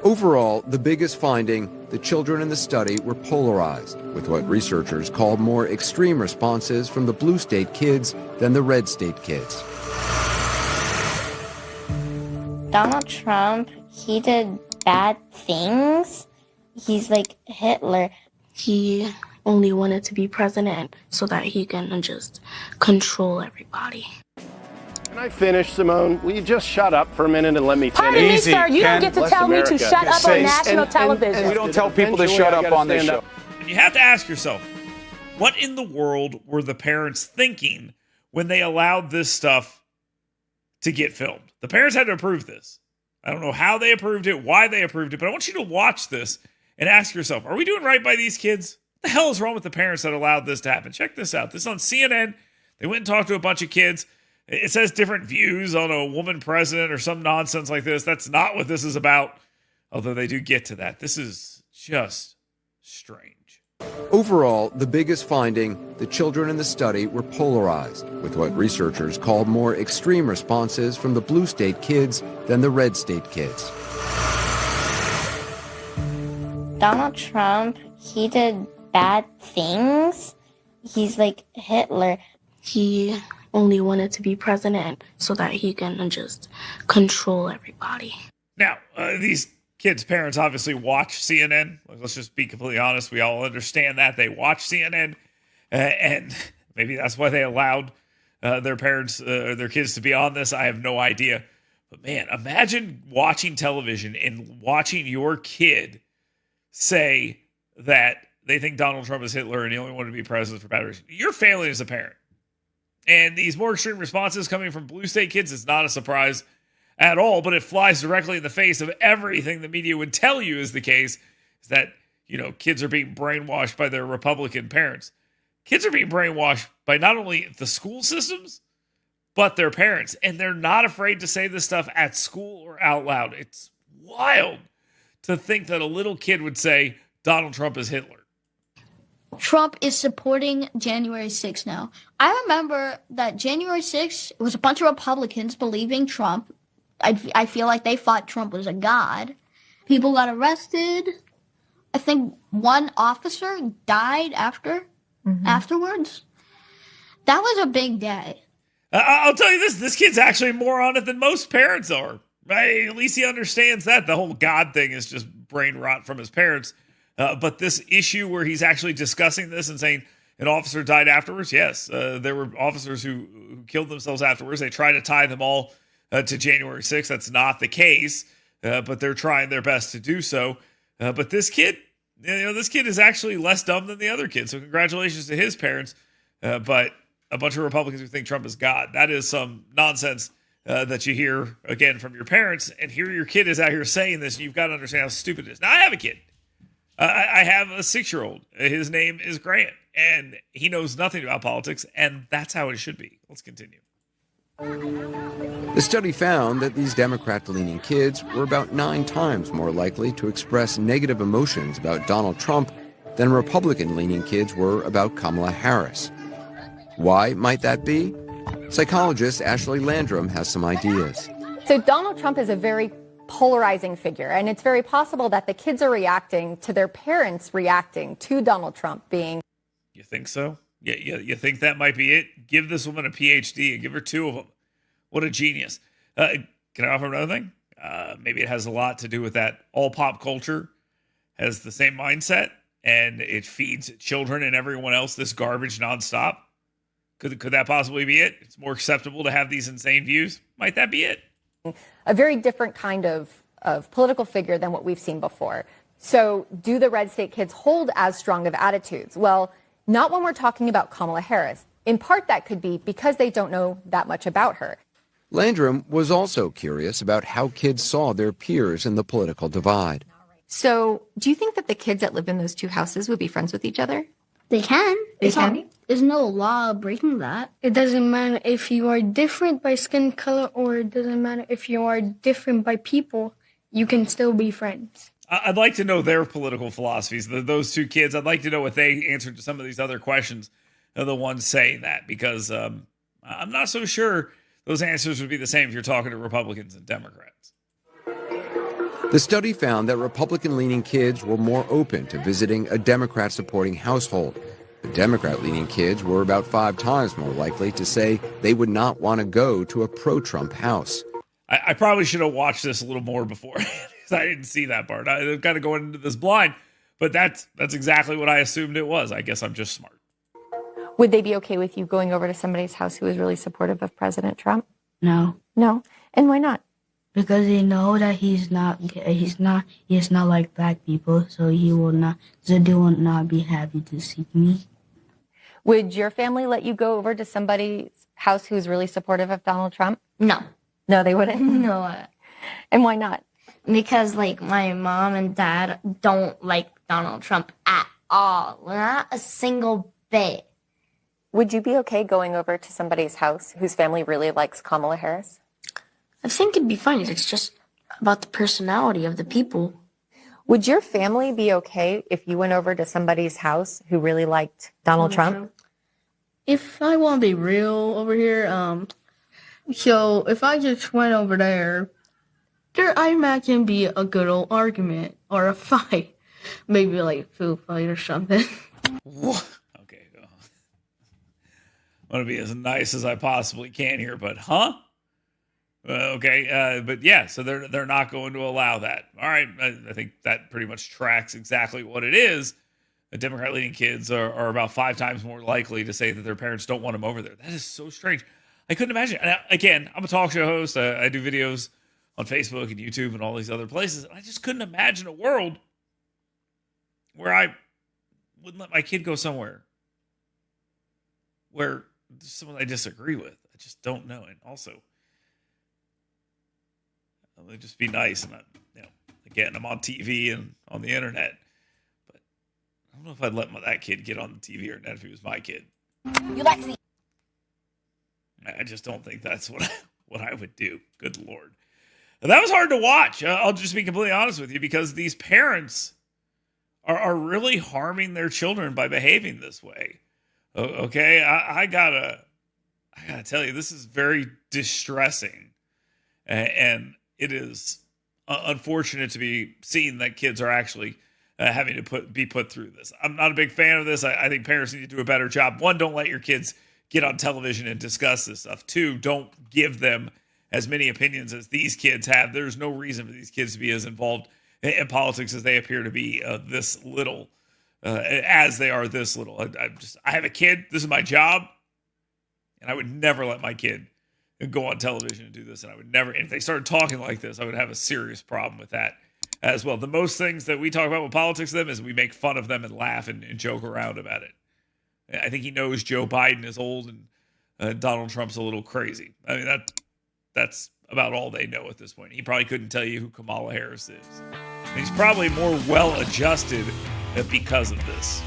Overall, the biggest finding, the children in the study were polarized, with what researchers called more extreme responses from the blue state kids than the red state kids. Donald Trump, he did bad things. He's like Hitler. He only wanted to be president so that he can just control everybody. Can I finish, Simone? Will you just shut up for a minute and let me finish? Pardon me, sir. You don't get to tell me to shut up on national television. We don't tell people to shut up on this show. And you have to ask yourself, what in the world were the parents thinking when they allowed this stuff to get filmed? The parents had to approve this. I don't know how they approved it, why they approved it, but I want you to watch this and ask yourself, are we doing right by these kids? What the hell is wrong with the parents that allowed this to happen? Check this out. This is on CNN. They went and talked to a bunch of kids. It says different views on a woman president or some nonsense like this. That's not what this is about, although they do get to that. This is just strange. Overall, the biggest finding, the children in the study were polarized, with what researchers called more extreme responses from the blue state kids than the red state kids. Donald Trump, he did bad things. He's like Hitler. He only wanted to be president so that he can just control everybody. Now, these kids' parents obviously watch CNN. Let's just be completely honest. We all understand that. They watch CNN, and maybe that's why they allowed their parents or their kids to be on this. I have no idea. But man, imagine watching television and watching your kid say that they think Donald Trump is Hitler and he only wanted to be president for bad reasons. You're failing as a parent. And these more extreme responses coming from blue state kids is not a surprise at all, but it flies directly in the face of everything the media would tell you is the case, is that, you know, kids are being brainwashed by their Republican parents. Kids are being brainwashed by not only the school systems, but their parents. And they're not afraid to say this stuff at school or out loud. It's wild to think that a little kid would say Donald Trump is Hitler. Trump is supporting January 6th now. I remember that January 6th, it was a bunch of Republicans believing Trump. I feel like they thought Trump was a god. People got arrested. I think one officer died afterwards. That was a big day. I'll tell you this kid's actually more on it than most parents are. Right? At least he understands that. The whole God thing is just brain rot from his parents. But this issue where he's actually discussing this and saying an officer died afterwards, yes, there were officers who killed themselves afterwards. They try to tie them all to January 6th. That's not the case, but they're trying their best to do so. But this kid, this kid is actually less dumb than the other kid. So congratulations to his parents. But a bunch of Republicans who think Trump is God. That is some nonsense that you hear, again, from your parents. And here your kid is out here saying this. And you've got to understand how stupid it is. Now, I have a kid. I have a 6-year-old. His name is Grant, and he knows nothing about politics, and that's how it should be. Let's continue. The study found that these Democrat-leaning kids were about 9 times more likely to express negative emotions about Donald Trump than Republican-leaning kids were about Kamala Harris. Why might that be? Psychologist Ashley Landrum has some ideas. So Donald Trump is a very polarizing figure, and it's very possible that the kids are reacting to their parents reacting to Donald Trump being. You think so? Yeah, you think that might be it? Give this woman a PhD and give her 2 of them. What a genius. Can I offer another thing? Maybe it has a lot to do with that all pop culture has the same mindset and it feeds children and everyone else this garbage nonstop. Could that possibly be it? It's more acceptable to have these insane views. Might that be it? A very different kind of political figure than what we've seen before. So do the red state kids hold as strong of attitudes? Well, not when we're talking about Kamala Harris. In part, that could be because they don't know that much about her. Landrum was also curious about how kids saw their peers in the political divide. So do you think that the kids that live in those 2 houses would be friends with each other? They can. They can? There's no law breaking that. It doesn't matter if you are different by skin color, or it doesn't matter if you are different by people. You can still be friends. I'd like to know their political philosophies. Those 2 kids, I'd like to know what they answered to some of these other questions. They're the ones saying that, because I'm not so sure those answers would be the same if you're talking to Republicans and Democrats. The study found that Republican-leaning kids were more open to visiting a Democrat-supporting household. The Democrat-leaning kids were about 5 times more likely to say they would not want to go to a pro-Trump house. I probably should have watched this a little more before. I didn't see that part. I'm kind of going into this blind, but that's exactly what I assumed it was. I guess I'm just smart. Would they be okay with you going over to somebody's house who is really supportive of President Trump? No. No? And why not? Because they know that he's not like black people, so they will not be happy to see me. Would your family let you go over to somebody's house who's really supportive of Donald Trump? No. No, they wouldn't? No. And why not? Because, like, my mom and dad don't like Donald Trump at all. Not a single bit. Would you be okay going over to somebody's house whose family really likes Kamala Harris? I think it'd be fine. It's just about the personality of the people. Would your family be okay if you went over to somebody's house who really liked Donald Trump? If I want to be real over here, so if I just went over there, I imagine be a good old argument or a fight. Maybe like a food fight or something. Okay. I'm going to be as nice as I possibly can here, but okay. But yeah, so they're not going to allow that. All right. I think that pretty much tracks exactly what it is. The Democrat-leaning kids are about 5 times more likely to say that their parents don't want them over there. That is so strange. I couldn't imagine. And again, I'm a talk show host. I do videos on Facebook and YouTube and all these other places. And I just couldn't imagine a world where I wouldn't let my kid go somewhere where there's someone I disagree with. I just don't know. And also, I'll just be nice. And again, I'm on TV and on the internet. But I don't know if I'd let that kid get on the TV or not if he was my kid. You like to I just don't think that's what I would do. Good Lord. That was hard to watch. I'll just be completely honest with you because these parents are really harming their children by behaving this way. Okay, I gotta tell you, this is very distressing, and it is unfortunate to be seen that kids are actually having to be put through this. I'm not a big fan of this. I think parents need to do a better job. 1, don't let your kids get on television and discuss this stuff. 2, don't give them as many opinions as these kids have. There's no reason for these kids to be as involved in politics as they appear to be this little, as they are this little. I have a kid. This is my job. And I would never let my kid go on television and do this. And I would never, if they started talking like this, I would have a serious problem with that as well. The most things that we talk about with politics with them is we make fun of them and laugh and joke around about it. I think he knows Joe Biden is old and Donald Trump's a little crazy. I mean, that's about all they know at this point. He probably couldn't tell you who Kamala Harris is. And he's probably more well-adjusted because of this.